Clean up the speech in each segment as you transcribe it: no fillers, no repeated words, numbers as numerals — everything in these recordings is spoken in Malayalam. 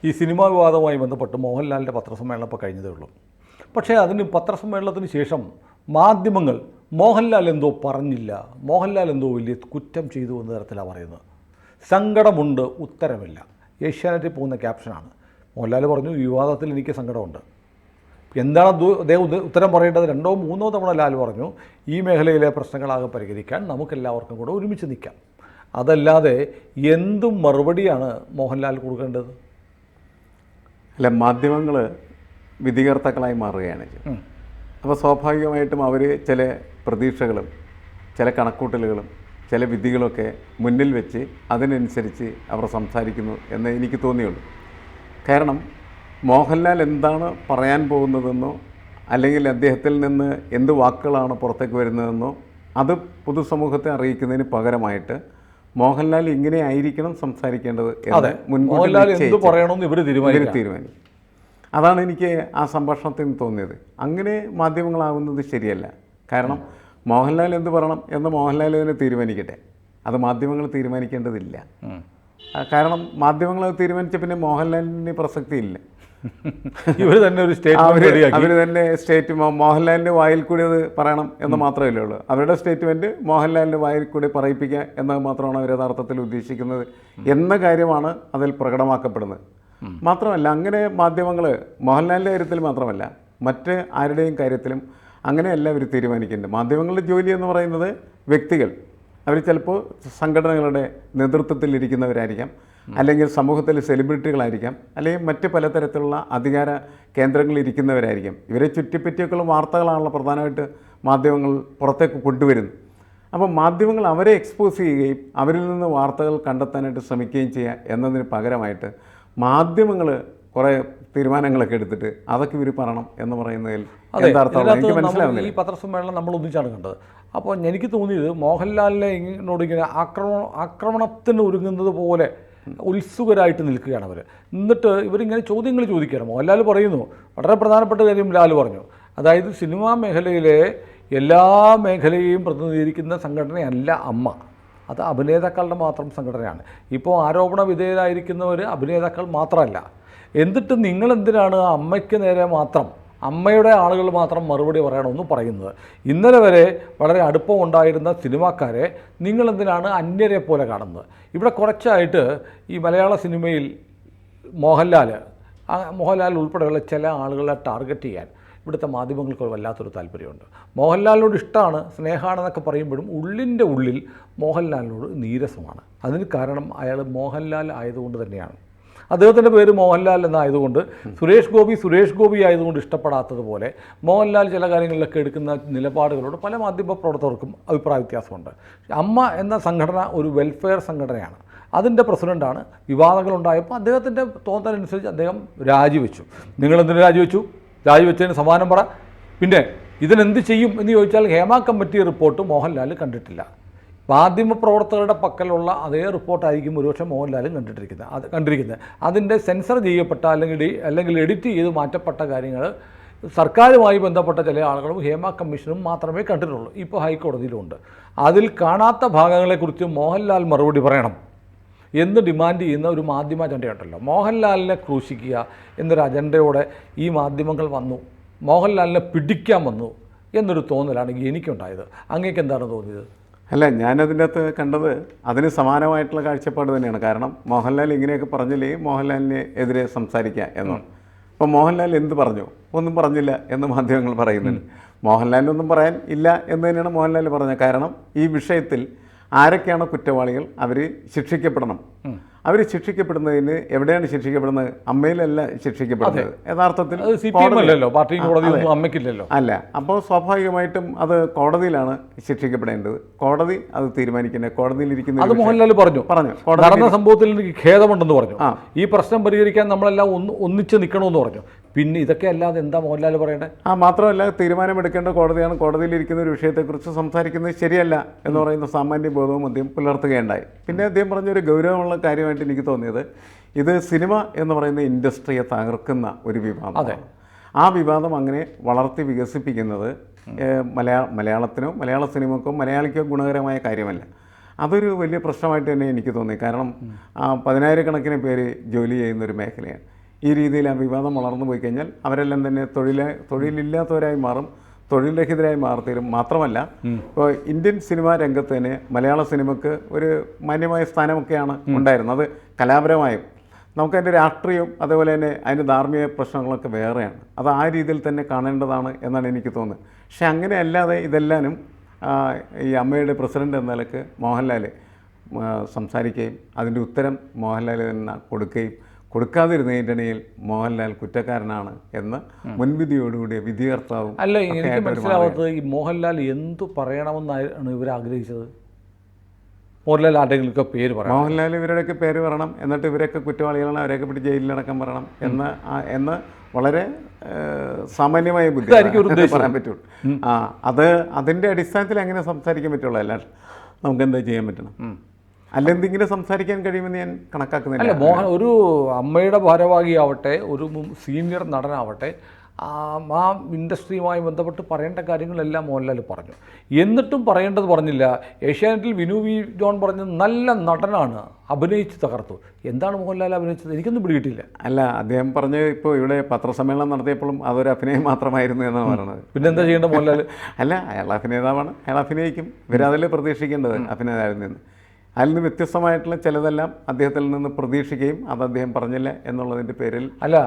ഈ സിനിമാ വിവാദവുമായി ബന്ധപ്പെട്ട് മോഹൻലാലിൻ്റെ പത്രസമ്മേളനം ഇപ്പോൾ കഴിഞ്ഞതേ ഉള്ളൂ. പക്ഷേ അതിന് പത്രസമ്മേളനത്തിന് ശേഷം മാധ്യമങ്ങൾ മോഹൻലാൽ എന്തോ പറഞ്ഞില്ല, മോഹൻലാൽ എന്തോ വലിയ കുറ്റം ചെയ്തു എന്ന തരത്തിലാണ് പറയുന്നത്. സങ്കടമുണ്ട്, ഉത്തരമില്ല. ഏഷ്യാനെറ്റിൽ പോകുന്ന ക്യാപ്ഷനാണ്. മോഹൻലാൽ പറഞ്ഞു, ഈ വിവാദത്തിൽ എനിക്ക് സങ്കടമുണ്ട്. എന്താണ് അദ്ദേഹം ഉത്തരം പറയേണ്ടത്? 2 or 3 തവണ ലാൽ പറഞ്ഞു, ഈ മേഖലയിലെ പ്രശ്നങ്ങളാകെ പരിഹരിക്കാൻ നമുക്കെല്ലാവർക്കും കൂടെ ഒരുമിച്ച് നിൽക്കാം. അതല്ലാതെ എന്തും മറുപടിയാണ് മോഹൻലാൽ കൊടുക്കേണ്ടത്? അല്ല, മാധ്യമങ്ങൾ വിധികർത്താക്കളായി മാറുകയാണ്. അപ്പോൾ സ്വാഭാവികമായിട്ടും അവർ ചില പ്രതീക്ഷകളും ചില കണക്കൂട്ടലുകളും ചില വിധികളൊക്കെ മുന്നിൽ വെച്ച് അതിനനുസരിച്ച് അവർ സംസാരിക്കുന്നു എന്ന് എനിക്ക് തോന്നിയുള്ളൂ. കാരണം മോഹൻലാൽ എന്താണ് പറയാൻ പോകുന്നതെന്നോ അല്ലെങ്കിൽ അദ്ദേഹത്തിൽ നിന്ന് എന്ത് വാക്കുകളാണ് പുറത്തേക്ക് വരുന്നതെന്നോ അത് പൊതുസമൂഹത്തെ അറിയിക്കുന്നതിന് പകരമായിട്ട് മോഹൻലാൽ ഇങ്ങനെ ആയിരിക്കണം സംസാരിക്കേണ്ടത് എന്ന് മുൻകൂട്ടി തീരുമാനിക്കും. അതാണ് എനിക്ക് ആ സംഭാഷണത്തിൽ നിന്ന് തോന്നിയത്. അങ്ങനെ മാധ്യമങ്ങളാവുന്നത് ശരിയല്ല. കാരണം മോഹൻലാൽ എന്ത് പറയണം എന്ന് മോഹൻലാൽ തന്നെ തീരുമാനിക്കട്ടെ, അത് മാധ്യമങ്ങൾ തീരുമാനിക്കേണ്ടതില്ല. കാരണം മാധ്യമങ്ങൾ തീരുമാനിച്ച പിന്നെ മോഹൻലാലിന് പ്രസക്തിയില്ല. അവർ തന്നെ സ്റ്റേറ്റ് മോഹൻലാലിൻ്റെ വായിൽ കൂടി അത് പറയണം എന്ന് മാത്രമല്ലേ ഉള്ളൂ. അവരുടെ സ്റ്റേറ്റ്മെൻറ്റ് മോഹൻലാലിൻ്റെ വായിൽ കൂടി പറയിപ്പിക്കുക എന്നത് മാത്രമാണ് അവർ യഥാർത്ഥത്തിൽ ഉദ്ദേശിക്കുന്നത് എന്ന കാര്യമാണ് അതിൽ പ്രകടമാക്കപ്പെടുന്നത്. മാത്രമല്ല, അങ്ങനെ മാധ്യമങ്ങൾ മോഹൻലാലിൻ്റെ കാര്യത്തിൽ മാത്രമല്ല മറ്റ് ആരുടെയും കാര്യത്തിലും അങ്ങനെയല്ല അവർ തീരുമാനിക്കേണ്ടത്. മാധ്യമങ്ങളുടെ ജോലി എന്ന് പറയുന്നത് വ്യക്തികൾ, അവർ ചിലപ്പോൾ സംഘടനകളുടെ നേതൃത്വത്തിൽ ഇരിക്കുന്നവരായിരിക്കാം, അല്ലെങ്കിൽ സമൂഹത്തിലെ സെലിബ്രിറ്റികളായിരിക്കാം, അല്ലെങ്കിൽ മറ്റ് പലതരത്തിലുള്ള അധികാര കേന്ദ്രങ്ങളിൽ ഇരിക്കുന്നവരായിരിക്കാം. ഇവരെ ചുറ്റിപ്പറ്റിയൊക്കെയുള്ള വാർത്തകളാണല്ലോ പ്രധാനമായിട്ട് മാധ്യമങ്ങൾ പുറത്തേക്ക് കൊണ്ടുവരുന്നത്. അപ്പോൾ മാധ്യമങ്ങൾ അവരെ എക്സ്പോസ് ചെയ്യുകയും അവരിൽ നിന്ന് വാർത്തകൾ കണ്ടെത്താനായിട്ട് ശ്രമിക്കുകയും ചെയ്യുക എന്നതിന് പകരമായിട്ട് മാധ്യമങ്ങൾ കുറേ തീരുമാനങ്ങളൊക്കെ എടുത്തിട്ട് അതൊക്കെ ഇവർ പറയണം എന്ന് പറയുന്നതിൽ എനിക്ക് മനസ്സിലാവുന്നില്ല. ഈ പത്രസമ്മേളനം നമ്മൾ ഒന്നിച്ചാണ് കണ്ടത്. അപ്പോൾ എനിക്ക് തോന്നിയത് മോഹൻലാലിനെ ഇങ്ങനെ ആക്രമണത്തിന് ഒരുങ്ങുന്നത് പോലെ ഉത്സുകരായിട്ട് നിൽക്കുകയാണ് അവർ. എന്നിട്ട് ഇവരിങ്ങനെ ചോദ്യങ്ങൾ ചോദിക്കുകയാണ്. മോഹൻലാൽ പറയുന്നു, വളരെ പ്രധാനപ്പെട്ട കാര്യം ലാൽ പറഞ്ഞു, അതായത് സിനിമാ മേഖലയിലെ എല്ലാ മേഖലയെയും പ്രതിനിധീകരിക്കുന്ന സംഘടനയല്ല അമ്മ, അത് അഭിനേതാക്കളുടെ മാത്രം സംഘടനയാണ്. ഇപ്പോൾ ആരോപണ വിധേയരായിരിക്കുന്നവർ അഭിനേതാക്കൾ മാത്രമല്ല. എന്നിട്ട് നിങ്ങളെന്തിനാണ് അമ്മയ്ക്ക് നേരെ മാത്രം, അമ്മയുടെ ആളുകൾ മാത്രം മറുപടി പറയണമെന്ന് പറയുന്നത്? ഇന്നലെ വരെ വളരെ അടുപ്പമുണ്ടായിരുന്ന സിനിമാക്കാരെ നിങ്ങളെന്തിനാണ് അന്യരെ പോലെ കാണുന്നത്? ഇവിടെ കുറച്ചായിട്ട് ഈ മലയാള സിനിമയിൽ മോഹൻലാൽ ഉൾപ്പെടെയുള്ള ചില ആളുകളെ ടാർഗറ്റ് ചെയ്യാൻ ഇവിടുത്തെ മാധ്യമങ്ങൾക്ക് വല്ലാത്തൊരു താല്പര്യമുണ്ട്. മോഹൻലാലിനോട് ഇഷ്ടമാണ്, സ്നേഹമാണെന്നൊക്കെ പറയുമ്പോഴും ഉള്ളിൻ്റെ ഉള്ളിൽ മോഹൻലാലിനോട് നീരസമാണ്. അതിന് കാരണം അയാൾ മോഹൻലാൽ ആയതുകൊണ്ട് തന്നെയാണ്. അദ്ദേഹത്തിൻ്റെ പേര് മോഹൻലാൽ എന്നായതുകൊണ്ട് സുരേഷ് ഗോപി ആയതുകൊണ്ട് ഇഷ്ടപ്പെടാത്തതുപോലെ മോഹൻലാൽ ചില കാര്യങ്ങളിലൊക്കെ എടുക്കുന്ന നിലപാടുകളോട് പല മാധ്യമ പ്രവർത്തകർക്കും അഭിപ്രായ വ്യത്യാസമുണ്ട്. അമ്മ എന്ന സംഘടന ഒരു വെൽഫെയർ സംഘടനയാണ്. അതിൻ്റെ പ്രസിഡൻ്റാണ്. വിവാദങ്ങളുണ്ടായപ്പോൾ അദ്ദേഹത്തിൻ്റെ തോന്നലനുസരിച്ച് അദ്ദേഹം രാജിവെച്ചു. നിങ്ങളെന്തിനു രാജിവെച്ചു? രാജിവെച്ചതിന് സമാനം പറ. പിന്നെ ഇതിനെന്ത് ചെയ്യും എന്ന് ചോദിച്ചാൽ ഹേമ കമ്മിറ്റി റിപ്പോർട്ട് മോഹൻലാൽ കണ്ടിട്ടില്ല. മാധ്യമപ്രവർത്തകരുടെ പക്കലുള്ള അതേ റിപ്പോർട്ടായിരിക്കും ഒരുപക്ഷെ മോഹൻലാലും കണ്ടിരിക്കുന്നത്. അതിൻ്റെ സെൻസർ ചെയ്യപ്പെട്ട അല്ലെങ്കിൽ എഡിറ്റ് ചെയ്ത് മാറ്റപ്പെട്ട കാര്യങ്ങൾ സർക്കാരുമായി ബന്ധപ്പെട്ട ചില ആളുകളും ഹേമ കമ്മീഷനും മാത്രമേ കണ്ടിട്ടുള്ളൂ. ഇപ്പോൾ ഹൈക്കോടതിയിലുമുണ്ട്. അതിൽ കാണാത്ത ഭാഗങ്ങളെക്കുറിച്ച് മോഹൻലാൽ മറുപടി പറയണം എന്ന് ഡിമാൻഡ് ചെയ്യുന്ന ഒരു മാധ്യമ അജണ്ടയുണ്ടല്ലോ. മോഹൻലാലിനെ ക്രൂശിക്കുക എന്നൊരു അജണ്ടയോടെ ഈ മാധ്യമങ്ങൾ വന്നു, മോഹൻലാലിനെ പിടിക്കാൻ വന്നു എന്നൊരു തോന്നലാണ് എനിക്കുണ്ടായത്. അങ്ങേക്ക് എന്താണ് തോന്നിയത്? അല്ല, ഞാനതിൻ്റെ അകത്ത് കണ്ടത് അതിന് സമാനമായിട്ടുള്ള കാഴ്ചപ്പാട് തന്നെയാണ്. കാരണം മോഹൻലാൽ ഇങ്ങനെയൊക്കെ പറഞ്ഞില്ലേ മോഹൻലാലിനെ എതിരെ സംസാരിക്കുക എന്നാണ്. അപ്പോൾ മോഹൻലാൽ എന്ത് പറഞ്ഞു? ഒന്നും പറഞ്ഞില്ല എന്ന് മാധ്യമങ്ങൾ പറയുന്നുണ്ട്. മോഹൻലാലിനൊന്നും പറയാൻ ഇല്ല എന്ന് തന്നെയാണ് മോഹൻലാൽ പറഞ്ഞത്. കാരണം ഈ വിഷയത്തിൽ ആരൊക്കെയാണ് കുറ്റവാളികൾ, അവർ ശിക്ഷിക്കപ്പെടണം. അവർ ശിക്ഷിക്കപ്പെടുന്നതിന് എവിടെയാണ് ശിക്ഷിക്കപ്പെടുന്നത്? അമ്മയിലല്ല ശിക്ഷിക്കപ്പെടുന്നത്. യഥാർത്ഥത്തിൽ അല്ല. അപ്പോൾ സ്വാഭാവികമായിട്ടും അത് കോടതിയിലാണ് ശിക്ഷിക്കപ്പെടേണ്ടത്. കോടതി അത് തീരുമാനിക്കേണ്ടത്. കോടതിയിലിരിക്കുന്ന അത് മോഹൻലാൽ പറഞ്ഞു നടന്ന സംഭവത്തിൽ എനിക്ക് ഖേദമുണ്ടെന്ന് പറഞ്ഞു. ഈ പ്രശ്നം പരിഹരിക്കാൻ നമ്മളെല്ലാം ഒന്നിച്ച് നിൽക്കണമെന്ന് പറഞ്ഞു. പിന്നെ ഇതൊക്കെ അല്ലാതെ എന്താ മോഹൻലാൽ പറയേണ്ടത്? മാത്രമല്ല, തീരുമാനമെടുക്കേണ്ട കോടതിയാണ്. കോടതിയിലിരിക്കുന്ന ഒരു വിഷയത്തെക്കുറിച്ച് സംസാരിക്കുന്നത് ശരിയല്ല എന്ന് പറയുന്ന സാമാന്യ ബോധവും അദ്ദേഹം പുലർത്തുകയുണ്ടായി. പിന്നെ അദ്ദേഹം പറഞ്ഞൊരു ഗൗരവമുള്ള കാര്യമായിട്ട് എനിക്ക് തോന്നിയത്, ഇത് സിനിമ എന്ന് പറയുന്ന ഇൻഡസ്ട്രിയെ തകർക്കുന്ന ഒരു വിവാദമാണ്. ആ വിവാദം അങ്ങനെ വളർത്തി വികസിപ്പിക്കുന്നത് മലയാളത്തിനോ മലയാള സിനിമക്കോ മലയാളിക്കോ ഗുണകരമായ കാര്യമല്ല. അതൊരു വലിയ പ്രശ്നമായിട്ട് തന്നെ എനിക്ക് തോന്നി. കാരണം 10,000-കണക്കിന് പേര് ജോലി ചെയ്യുന്നൊരു മേഖലയാണ്. ഈ രീതിയിൽ ആ വിവാദം വളർന്നു പോയി കഴിഞ്ഞാൽ അവരെല്ലാം തന്നെ തൊഴിലില്ലാത്തവരായി മാറും, തൊഴിൽരഹിതരായി മാറിത്തീരും. മാത്രമല്ല, ഇപ്പോൾ ഇന്ത്യൻ സിനിമാ രംഗത്ത് തന്നെ മലയാള സിനിമയ്ക്ക് ഒരു മാന്യമായ സ്ഥാനമൊക്കെയാണ് ഉണ്ടായിരുന്നത്. അത് കലാപരമായും നമുക്കതിൻ്റെ രാഷ്ട്രീയവും അതേപോലെ തന്നെ അതിൻ്റെ ധാർമ്മിക പ്രശ്നങ്ങളൊക്കെ വേറെയാണ്. അത് ആ രീതിയിൽ തന്നെ കാണേണ്ടതാണ് എന്നാണ് എനിക്ക് തോന്നുന്നത്. പക്ഷെ അങ്ങനെ അല്ലാതെ ഇതെല്ലാനും ഈ അമ്മയുടെ പ്രസിഡന്റ് എന്ന നിലക്ക് മോഹൻലാൽ സംസാരിക്കുകയും അതിൻ്റെ ഉത്തരം മോഹൻലാൽ തന്നെ കൊടുക്കാതിരുന്നതിൻ്റെ ഇടയിൽ മോഹൻലാൽ കുറ്റക്കാരനാണ് എന്ന് മുൻവിധിയോടുകൂടിയ വിധികർത്താവും. അല്ല, എനിക്ക് മനസ്സിലാവാത്തത് ഈ മോഹൻലാൽ എന്തു പറയണമെന്നാണ് ഇവർ ആഗ്രഹിച്ചത്? മോഹൻലാൽ ആരുടെയെങ്കിലുമൊക്കെ പേര് പറയണം, മോഹൻലാൽ ഇവരുടെയൊക്കെ പേര് പറയണം, എന്നിട്ട് ഇവരൊക്കെ കുറ്റവാളികളാണ്, അവരെയൊക്കെ പിടിച്ച് ജയിലിലടക്കം പറയണം എന്ന് വളരെ സാമാന്യമായ ബുദ്ധി പറയാൻ പറ്റുള്ളൂ. അതിൻ്റെ അടിസ്ഥാനത്തിൽ അങ്ങനെ സംസാരിക്കാൻ പറ്റുള്ളൂ. അല്ല, നമുക്ക് എന്താ ചെയ്യാൻ പറ്റണം? അല്ലെന്തെങ്കിലും സംസാരിക്കാൻ കഴിയുമെന്ന് ഞാൻ കണക്കാക്കുന്നില്ല. അല്ല, ഒരു അമ്മയുടെ ഭാരവാഹിയാവട്ടെ, ഒരു സീനിയർ നടനാവട്ടെ, ആ ഇൻഡസ്ട്രിയുമായി ബന്ധപ്പെട്ട് പറയേണ്ട കാര്യങ്ങളെല്ലാം മോഹൻലാൽ പറഞ്ഞു. എന്നിട്ടും പറയേണ്ടത് പറഞ്ഞില്ല. ഏഷ്യാനെറ്റിൽ വിനു വി ജോൺ പറഞ്ഞ് നല്ല നടനാണ്, അഭിനയിച്ച് തകർത്തു. എന്താണ് മോഹൻലാൽ അഭിനയിച്ചത്? എനിക്കൊന്നും പിടികിട്ടില്ല. അല്ല, അദ്ദേഹം പറഞ്ഞ് ഇപ്പോൾ ഇവിടെ പത്രസമ്മേളനം നടത്തിയപ്പോഴും അതൊരു അഭിനയം മാത്രമായിരുന്നു എന്നാണ് പറയുന്നത്. പിന്നെ എന്താ ചെയ്യേണ്ടത് മോഹൻലാൽ? അല്ല, അയാൾ അഭിനേതാവാണ്, അയാൾ അഭിനയിക്കും. ഇവരതിൽ പ്രതീക്ഷിക്കേണ്ടത് അഭിനേതാവിൽ നിന്ന്. അതിൽ നിന്ന് വ്യത്യസ്തമായിട്ടുള്ള ചിലതെല്ലാം അദ്ദേഹത്തിൽ നിന്ന് പ്രതീക്ഷിക്കുകയും അത് അദ്ദേഹം പറഞ്ഞില്ല എന്നുള്ളതിൻ്റെ പേരിൽ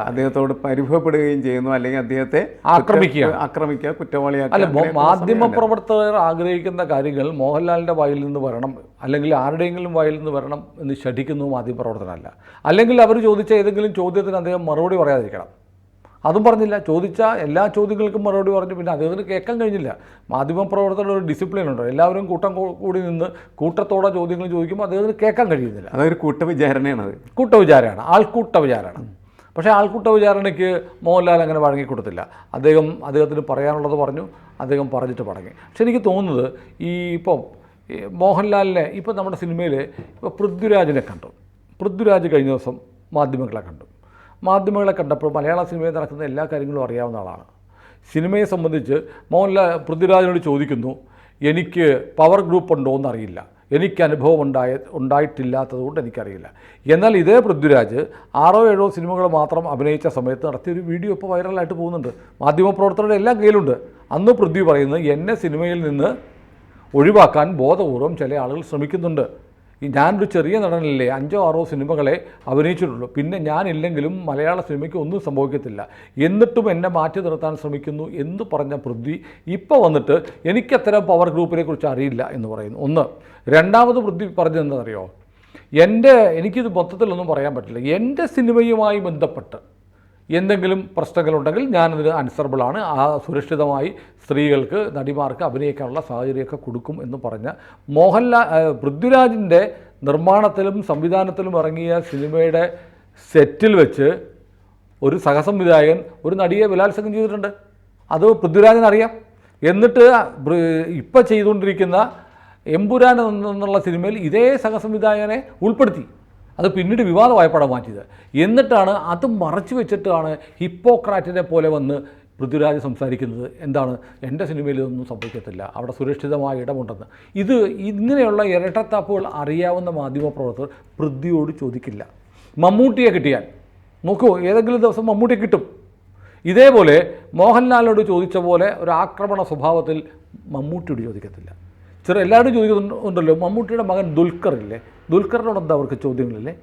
അദ്ദേഹത്തോട് പരിഭവപ്പെടുകയും ചെയ്യുന്നു, അല്ലെങ്കിൽ അദ്ദേഹത്തെ ആക്രമിക്കുക, കുറ്റവാളിയാക്കുക. അല്ല, മാധ്യമ പ്രവർത്തകർ ആഗ്രഹിക്കുന്ന കാര്യങ്ങൾ മോഹൻലാലിൻ്റെ വായിൽ നിന്ന് വരണം, അല്ലെങ്കിൽ ആരുടെയെങ്കിലും വായിൽ നിന്ന് വരണം എന്ന് ശഠിക്കുന്നു മാധ്യമപ്രവർത്തനമല്ല. അല്ലെങ്കിൽ അവർ ചോദിച്ച ഏതെങ്കിലും ചോദ്യത്തിന് അദ്ദേഹം മറുപടി പറയാതിരിക്കണം. അതും പറഞ്ഞില്ല. ചോദിച്ച എല്ലാ ചോദ്യങ്ങൾക്കും മറുപടി പറഞ്ഞു. പിന്നെ അദ്ദേഹത്തിന് കേൾക്കാൻ കഴിഞ്ഞില്ല. മാധ്യമപ്രവർത്തകരുടെ ഒരു ഡിസിപ്ലിൻ ഉണ്ട്. എല്ലാവരും കൂട്ടം കൂടി നിന്ന് കൂട്ടത്തോടെ ചോദ്യങ്ങൾ ചോദിക്കുമ്പോൾ അദ്ദേഹത്തിന് കേൾക്കാൻ കഴിയുന്നില്ല. അതൊരു കൂട്ടവിചാരണയാണ്. കൂട്ടവിചാരമാണ്, ആൾക്കൂട്ട വിചാരണ. പക്ഷേ ആൾക്കൂട്ട വിചാരണയ്ക്ക് മോഹൻലാൽ അങ്ങനെ വഴങ്ങിക്കൊടുത്തില്ല. അദ്ദേഹത്തിന് പറയാനുള്ളത് പറഞ്ഞു, അദ്ദേഹം പറഞ്ഞിട്ട് മടങ്ങി. പക്ഷെ എനിക്ക് തോന്നുന്നത് ഇപ്പം മോഹൻലാലിനെ ഇപ്പം നമ്മുടെ സിനിമയിൽ ഇപ്പോൾ പൃഥ്വിരാജിനെ കണ്ടു. പൃഥ്വിരാജ് കഴിഞ്ഞ ദിവസം മാധ്യമങ്ങളെ കണ്ടപ്പോൾ മലയാള സിനിമയിൽ നടക്കുന്ന എല്ലാ കാര്യങ്ങളും അറിയാവുന്ന ആളാണ്. സിനിമയെ സംബന്ധിച്ച് പൃഥ്വിരാജിനോട് ചോദിക്കുന്നു, എനിക്ക് പവർ ഗ്രൂപ്പ് ഉണ്ടോ എന്നറിയില്ല, എനിക്ക് അനുഭവം ഉണ്ടായിട്ടില്ലാത്തതുകൊണ്ട് എനിക്കറിയില്ല. എന്നാൽ ഇതേ പൃഥ്വിരാജ് 6-7 സിനിമകൾ മാത്രം അഭിനയിച്ച സമയത്ത് നടത്തിയൊരു വീഡിയോ ഇപ്പോൾ വൈറലായിട്ട് പോകുന്നുണ്ട്. മാധ്യമപ്രവർത്തകരുടെ എല്ലാം കയ്യിലുണ്ട്. അന്ന് പൃഥ്വി പറയുന്നത്, എന്നെ സിനിമയിൽ നിന്ന് ഒഴിവാക്കാൻ ബോധപൂർവം ചില ആളുകൾ ശ്രമിക്കുന്നുണ്ട്. ഞാനൊരു ചെറിയ നടനല്ലേ, 5-6 സിനിമകളെ അഭിനയിച്ചിട്ടുള്ളൂ, പിന്നെ ഞാനില്ലെങ്കിലും മലയാള സിനിമയ്ക്ക് ഒന്നും സംഭവിക്കത്തില്ല, എന്നിട്ടും എന്നെ മാറ്റി നിർത്താൻ ശ്രമിക്കുന്നു എന്ന് പറഞ്ഞ പൃഥ്വി ഇപ്പോൾ വന്നിട്ട് എനിക്കത്തരം പവർ ഗ്രൂപ്പിനെ കുറിച്ച് അറിയില്ല എന്ന് പറയുന്നു. ഒന്ന്. രണ്ടാമത് പൃഥ്വി പറഞ്ഞതെന്നറിയോ, എനിക്കിത് മൊത്തത്തിലൊന്നും പറയാൻ പറ്റില്ല, എൻ്റെ സിനിമയുമായി ബന്ധപ്പെട്ട് എന്തെങ്കിലും പ്രശ്നങ്ങളുണ്ടെങ്കിൽ ഞാനതിന് ആൻസറബിളാണ്, സുരക്ഷിതമായി സ്ത്രീകൾക്ക്, നടിമാർക്ക് അഭിനയിക്കാനുള്ള സാഹചര്യമൊക്കെ കൊടുക്കും എന്ന് പറഞ്ഞ പൃഥ്വിരാജിൻ്റെ നിർമ്മാണത്തിലും സംവിധാനത്തിലും ഇറങ്ങിയ സിനിമയുടെ സെറ്റിൽ വെച്ച് ഒരു സഹസംവിധായകൻ ഒരു നടിയെ ബലാത്സംഗം ചെയ്തിട്ടുണ്ട്. അത് പൃഥ്വിരാജിനറിയാം. എന്നിട്ട് ഇപ്പോൾ ചെയ്തുകൊണ്ടിരിക്കുന്ന എമ്പുരാൻ എന്നുള്ള സിനിമയിൽ ഇതേ സഹസംവിധായകനെ ഉൾപ്പെടുത്തി. അത് പിന്നീട് വിവാദമായപ്പോഴാണ് മാറ്റിയത്. എന്നിട്ടാണ് അത് മറച്ചു വെച്ചിട്ടാണ് ഹിപ്പോക്രാറ്റിനെ പോലെ വന്ന് പൃഥ്വിരാജ് സംസാരിക്കുന്നത്. എന്താണ്, എൻ്റെ സിനിമയിൽ ഇതൊന്നും സംഭവിക്കത്തില്ല, അവിടെ സുരക്ഷിതമായ ഇടമുണ്ടെന്ന്. ഇങ്ങനെയുള്ള ഇരട്ടത്താപ്പുകൾ അറിയാവുന്ന മാധ്യമപ്രവർത്തകർ പൃഥ്വിയോട് ചോദിക്കില്ല. മമ്മൂട്ടിയെ കിട്ടിയാൽ നോക്കൂ, ഏതെങ്കിലും ദിവസം മമ്മൂട്ടിയെ കിട്ടും. ഇതേപോലെ മോഹൻലാലിനോട് ചോദിച്ച പോലെ ഒരു ആക്രമണ സ്വഭാവത്തിൽ മമ്മൂട്ടിയോട് ചോദിക്കത്തില്ല. എല്ലാവരും ചോദിക്കുന്നുണ്ടല്ലോ, മമ്മൂട്ടിയുടെ മകൻ ദുൽഖറില്ലേ, ദുൽഖറിനോട് എന്താ അവർക്ക് ചോദ്യങ്ങളില്ലേ?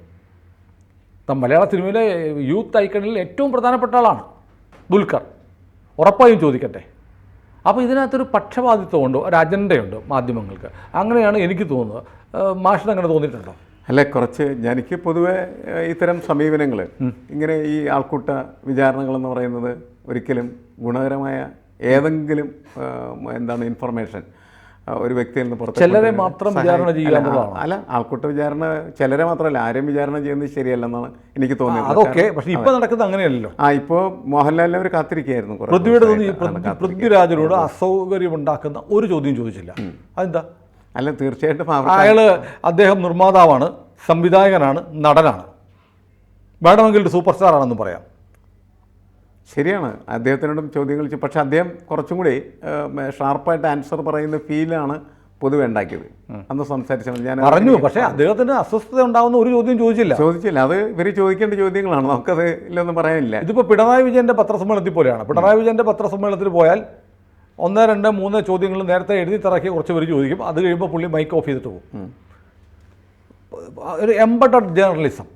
മലയാള സിനിമയിലെ യൂത്ത് ഐക്കണിൽ ഏറ്റവും പ്രധാനപ്പെട്ട ആളാണ് ദുൽഖർ, ഉറപ്പായും ചോദിക്കട്ടെ. അപ്പോൾ ഇതിനകത്തൊരു പക്ഷപാതിത്വമുണ്ട്, ഒരു അജണ്ടയുണ്ട് മാധ്യമങ്ങൾക്ക്. അങ്ങനെയാണ് എനിക്ക് തോന്നുന്നത്. മാഷിന് അങ്ങനെ തോന്നിയിട്ടുണ്ടോ? അല്ല, എനിക്ക് പൊതുവെ ഇത്തരം സമീപനങ്ങൾ, ഇങ്ങനെ ഈ ആൾക്കൂട്ട വിചാരണകളെന്ന് പറയുന്നത് ഒരിക്കലും ഗുണകരമായ ഏതെങ്കിലും ഇൻഫർമേഷൻ ഒരു വ്യക്തിയിൽ നിന്ന് പുറത്ത് ചിലരെ മാത്രം വിചാരണ ചെയ്യുക. അല്ല, ആൾക്കൂട്ട വിചാരണ ചിലരെ മാത്രമല്ല, ആരെയും വിചാരണ ചെയ്യുന്നത് ശരിയല്ലെന്നാണ് എനിക്ക് തോന്നിയത്. അതൊക്കെ പക്ഷേ ഇപ്പോൾ നടക്കുന്നത് അങ്ങനെയല്ലല്ലോ. ഇപ്പോൾ മോഹൻലാലിനെ അവർ കാത്തിരിക്കുകയായിരുന്നു. പൃഥ്വിരാജിനോട് അസൗകര്യമുണ്ടാക്കുന്ന ഒരു ചോദ്യം ചോദിച്ചില്ല. അതെന്താ? അല്ല, തീർച്ചയായിട്ടും അദ്ദേഹം നിർമ്മാതാവാണ്, സംവിധായകനാണ്, നടനാണ്, വേണമെങ്കിൽ ഒരു സൂപ്പർ സ്റ്റാർ ആണെന്ന് പറയാം. ശരിയാണ്, അദ്ദേഹത്തിനോടും ചോദ്യങ്ങൾ പക്ഷേ അദ്ദേഹം കുറച്ചും കൂടി ഷാർപ്പായിട്ട് ആൻസർ പറയുന്ന ഫീലാണ് പൊതുവെ ഉണ്ടാക്കിയത്. അന്ന് സംസാരിച്ചാൽ ഞാൻ പറഞ്ഞു, പക്ഷേ അദ്ദേഹത്തിന് അസ്വസ്ഥത ഉണ്ടാവുന്ന ഒരു ചോദ്യം ചോദിച്ചില്ല. അത് ഇവർ ചോദിക്കേണ്ട ചോദ്യങ്ങളാണ്, നമുക്കത് ഇല്ലൊന്നും പറയാനില്ല. ഇതിപ്പോൾ പിണറായി വിജയൻ്റെ പത്രസമ്മേളനത്തിൽ പോലെയാണ്. പിണറായി വിജയൻ്റെ പത്രസമ്മേളനത്തിൽ പോയാൽ 1, 2, 3 ചോദ്യങ്ങൾ നേരത്തെ എഴുതി തറക്കി കുറച്ച് പേര് ചോദിക്കും. അത് കഴിയുമ്പോൾ പുള്ളി മൈക്ക് ഓഫ് ചെയ്തിട്ട് പോകും. ഒരു എംബഡഡ് ജേർണലിസം,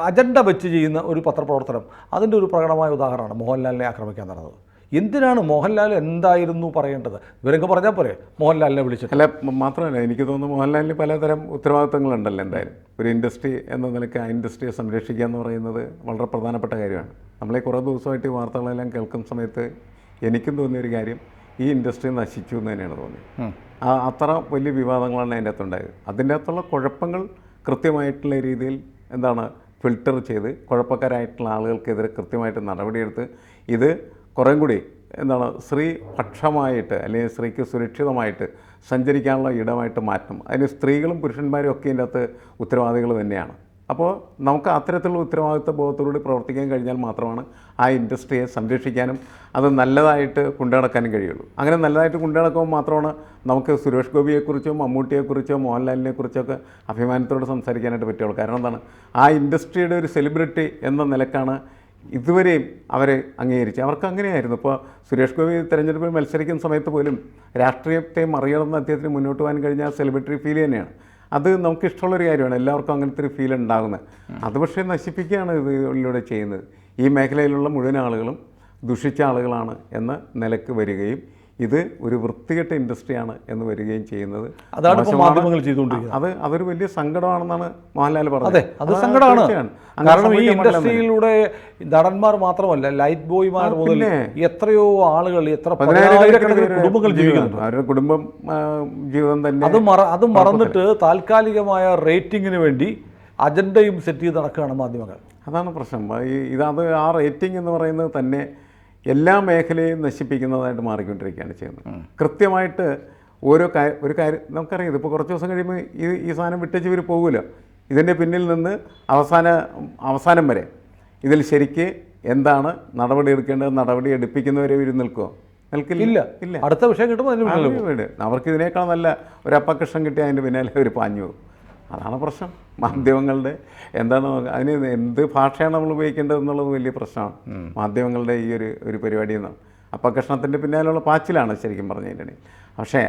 അജണ്ട വെച്ച് ചെയ്യുന്ന ഒരു പത്രപ്രവർത്തനം, അതിൻ്റെ ഒരു പ്രകടമായ ഉദാഹരണമാണ് മോഹൻലാലിനെ ആക്രമിക്കാൻ നടന്നത്. എന്തിനാണ് മോഹൻലാൽ എന്തായിരുന്നു പറയേണ്ടത്? ഇവരൊക്കെ പറഞ്ഞാൽ പോരെ മോഹൻലാലിനെ വിളിച്ചിട്ട്. അല്ല, മാത്രമല്ല എനിക്ക് തോന്നുന്നു മോഹൻലാലിന് പലതരം ഉത്തരവാദിത്തങ്ങളുണ്ടല്ലോ. എന്തായാലും ഒരു ഇൻഡസ്ട്രി എന്ന നിലയ്ക്ക് ആ ഇൻഡസ്ട്രിയെ സംരക്ഷിക്കുക എന്ന് പറയുന്നത് വളരെ പ്രധാനപ്പെട്ട കാര്യമാണ്. നമ്മളെ കുറേ ദിവസമായിട്ട് ഈ വാർത്തകളെല്ലാം കേൾക്കുന്ന സമയത്ത് എനിക്കും തോന്നിയൊരു കാര്യം, ഈ ഇൻഡസ്ട്രി നശിച്ചു എന്ന് തന്നെയാണ് തോന്നിയത്. അത്ര വലിയ വിവാദങ്ങളാണ് അതിൻ്റെ അകത്തുണ്ടായത്. അതിൻ്റെ അകത്തുള്ള കുഴപ്പങ്ങൾ കൃത്യമായിട്ടുള്ള രീതിയിൽ ഫിൽട്ടർ ചെയ്ത് കുഴപ്പക്കാരായിട്ടുള്ള ആളുകൾക്കെതിരെ കൃത്യമായിട്ട് നടപടിയെടുത്ത് ഇത് കുറേ കൂടി സ്ത്രീ പക്ഷമായിട്ട് അല്ലെങ്കിൽ സ്ത്രീക്ക് സുരക്ഷിതമായിട്ട് സഞ്ചരിക്കാനുള്ള ഇടമായിട്ട് മാറ്റണം. അതിന് സ്ത്രീകളും പുരുഷന്മാരും ഒക്കെ ഇതിൻ്റെ അകത്ത് ഉത്തരവാദികൾ തന്നെയാണ്. അപ്പോൾ നമുക്ക് അത്തരത്തിലുള്ള ഉത്തരവാദിത്വ ബോധത്തോടുകൂടി പ്രവർത്തിക്കാൻ കഴിഞ്ഞാൽ മാത്രമാണ് ആ ഇൻഡസ്ട്രിയെ സംരക്ഷിക്കാനും അത് നല്ലതായിട്ട് കൊണ്ടുനടക്കാനും കഴിയുള്ളൂ. അങ്ങനെ നല്ലതായിട്ട് കൊണ്ടുനടക്കുമ്പോൾ മാത്രമാണ് നമുക്ക് സുരേഷ് ഗോപിയെക്കുറിച്ചോ മമ്മൂട്ടിയെക്കുറിച്ചോ മോഹൻലാലിനെക്കുറിച്ചൊക്കെ അഭിമാനത്തോടെ സംസാരിക്കാനായിട്ട് പറ്റുള്ളൂ. കാരണം എന്താണ്, ആ ഇൻഡസ്ട്രിയുടെ ഒരു സെലിബ്രിറ്റി എന്ന നിലക്കാണ് ഇതുവരെയും അവരെ അംഗീകരിച്ച്. അവർക്ക് അങ്ങനെയായിരുന്നു. ഇപ്പോൾ സുരേഷ് ഗോപി തെരഞ്ഞെടുപ്പിൽ മത്സരിക്കുന്ന സമയത്ത് പോലും രാഷ്ട്രീയത്തെ മറികടന്ന് അദ്ദേഹത്തിന് മുന്നോട്ട് പോകാൻ കഴിഞ്ഞ സെലിബ്രിറ്റി ഫീൽ തന്നെയാണ്. അത് നമുക്ക് ഇഷ്ടമുള്ളൊരു കാര്യമാണ്, എല്ലാവർക്കും അങ്ങനത്തെ ഒരു ഫീൽ ഉണ്ടാകുന്നത്. അത് പക്ഷേ നശിപ്പിക്കുകയാണ് ഇതിലൂടെ ചെയ്യുന്നത്. ഈ മേഖലയിലുള്ള മുഴുവൻ ആളുകളും ദുഷിച്ച ആളുകളാണ് എന്ന നിലക്ക് വരികയും ഇത് ഒരു വൃത്തികെട്ട ഇൻഡസ്ട്രിയാണ് എന്ന് വരികയും ചെയ്യുന്നത് മാധ്യമങ്ങൾ ചെയ്തുകൊണ്ടിരിക്കുന്നത്. അതൊരു വലിയ സങ്കടമാണെന്നാണ് മോഹൻലാൽ പറഞ്ഞത്. അതെ, അത് സങ്കടമാണ്. കാരണം ഈ ഇൻഡസ്ട്രിയിലൂടെ നടന്മാർ മാത്രമല്ല, ലൈറ്റ് ബോയ്മാർ മുതൽ എത്രയോ ആളുകൾ, എത്ര കുടുംബങ്ങൾ ജീവിക്കുന്നുണ്ട്. അവരുടെ കുടുംബം ജീവിതം തന്നെ അത് മറന്നിട്ട് താൽക്കാലികമായ റേറ്റിങ്ങിന് വേണ്ടി അജണ്ടയും സെറ്റ് ചെയ്ത് നടക്കുകയാണ് മാധ്യമങ്ങൾ. അതാണ് പ്രശ്നം. അത് ആ റേറ്റിംഗ് എന്ന് പറയുന്നത് തന്നെ എല്ലാ മേഖലയും നശിപ്പിക്കുന്നതായിട്ട് മാറിക്കൊണ്ടിരിക്കുകയാണ് ചെയ്യുന്നത്. കൃത്യമായിട്ട് ഒരു കാര്യം നമുക്കറിയാം. ഇതിപ്പോൾ കുറച്ച് ദിവസം കഴിയുമ്പോൾ ഈ സാധനം വിട്ടേച്ച് ഇവർ പോകുമല്ലോ. ഇതിൻ്റെ പിന്നിൽ നിന്ന് അവസാനം വരെ ഇതിൽ ശരിക്ക് എന്താണ് നടപടി എടുക്കേണ്ടത്, നടപടി എടുപ്പിക്കുന്നവരെ ഇവർ നിൽക്കുമോ? നിൽക്കില്ല. അടുത്ത വിഷയം കിട്ടുമ്പോൾ അവർക്ക് ഇതിനേക്കാൾ നല്ല ഒരു അപ്പകൃഷ്ണം കിട്ടി അതിൻ്റെ പിന്നാലെ അവർ പാഞ്ഞു പോകും. അതാണ് പ്രശ്നം. മാധ്യമങ്ങളുടെ അതിന് എന്ത് ഭാഷയാണ് നമ്മൾ ഉപയോഗിക്കേണ്ടത് എന്നുള്ളത് വലിയ പ്രശ്നമാണ് മാധ്യമങ്ങളുടെ ഈ ഒരു പരിപാടി എന്നാണ്. അപ്പകൃഷ്ണത്തിൻ്റെ പിന്നാലുള്ള പാച്ചിലാണ് ശരിക്കും പറഞ്ഞിട്ടുണ്ടെങ്കിൽ. പക്ഷേ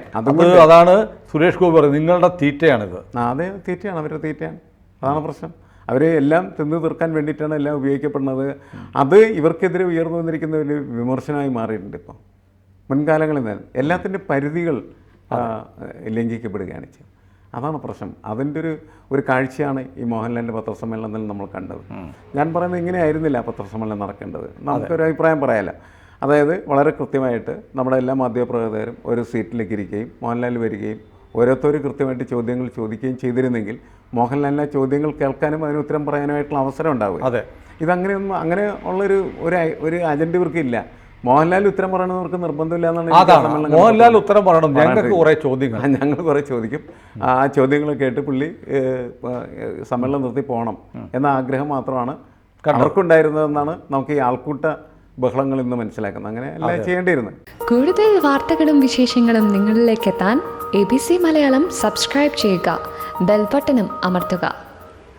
അതാണ് സുരേഷ് ഗോപി പറയുന്നത്, നിങ്ങളുടെ തീറ്റയാണിത്. അതെ, തീറ്റയാണ്, അവരുടെ തീറ്റയാണ്. അതാണ് പ്രശ്നം. അവർ എല്ലാം തിന്നു തീർക്കാൻ വേണ്ടിയിട്ടാണ് എല്ലാം ഉപയോഗിക്കപ്പെടുന്നത്. അത് ഇവർക്കെതിരെ ഉയർന്നു വന്നിരിക്കുന്ന ഒരു വിമർശനമായി മാറിയിട്ടുണ്ട്. ഇപ്പോൾ മുൻകാലങ്ങളിൽ നിന്ന് എല്ലാത്തിൻ്റെ പരിധികൾ ലംഘിക്കപ്പെടുകയാണ് ചെയ്യുന്നത്. അതാണ് പ്രശ്നം. അതിൻ്റെ ഒരു കാഴ്ചയാണ് ഈ മോഹൻലാലിൻ്റെ പത്രസമ്മേളനത്തിൽ നമ്മൾ കണ്ടത്. ഞാൻ പറയുന്നത് ഇങ്ങനെ ആയിരുന്നില്ല പത്രസമ്മേളനം നടക്കേണ്ടത്. നമുക്കൊരു അഭിപ്രായം പറയാമല്ലോ. അതായത് വളരെ കൃത്യമായിട്ട് നമ്മുടെ എല്ലാ മാധ്യമപ്രവർത്തകരും ഒരു സീറ്റിലേക്ക് ഇരിക്കുകയും മോഹൻലാൽ വരികയും ഓരോരുത്തരും കൃത്യമായിട്ട് ചോദ്യങ്ങൾ ചോദിക്കുകയും ചെയ്തിരുന്നെങ്കിൽ മോഹൻലാലിനെ ചോദ്യങ്ങൾ കേൾക്കാനും അതിന് ഉത്തരം പറയാനുമായിട്ടുള്ള അവസരം ഉണ്ടാവുക. അതെ, ഇതങ്ങനെയൊന്നും അങ്ങനെ ഉള്ളൊരു അജണ്ട ഇവർക്കില്ല. മോഹൻലാൽ ഉത്തരം പറയണവർക്ക് നിർബന്ധമില്ല എന്നാണ്. മോഹൻലാൽ ഉത്തരം പറയണം, ഞങ്ങൾക്ക് കുറേ ചോദ്യങ്ങൾ, ഞങ്ങൾ കുറേ ചോദിക്കും. ആ ചോദ്യങ്ങൾ കേട്ട് പുള്ളി സമ്മേളനം നിർത്തി പോകണം എന്ന ആഗ്രഹം മാത്രമാണ് അവർക്കുണ്ടായിരുന്നതെന്നാണ് നമുക്ക് ഈ ആൾക്കൂട്ട ബഹളങ്ങൾ ഇന്ന് മനസ്സിലാക്കുന്നത്. അങ്ങനെ എല്ലാം ചെയ്യേണ്ടിയിരുന്നു. കൂടുതൽ വാർത്തകളും വിശേഷങ്ങളും നിങ്ങളിലേക്ക് എത്താൻ ABC മലയാളം സബ്സ്ക്രൈബ് ചെയ്യുക, ബെൽ ബട്ടണും അമർത്തുക.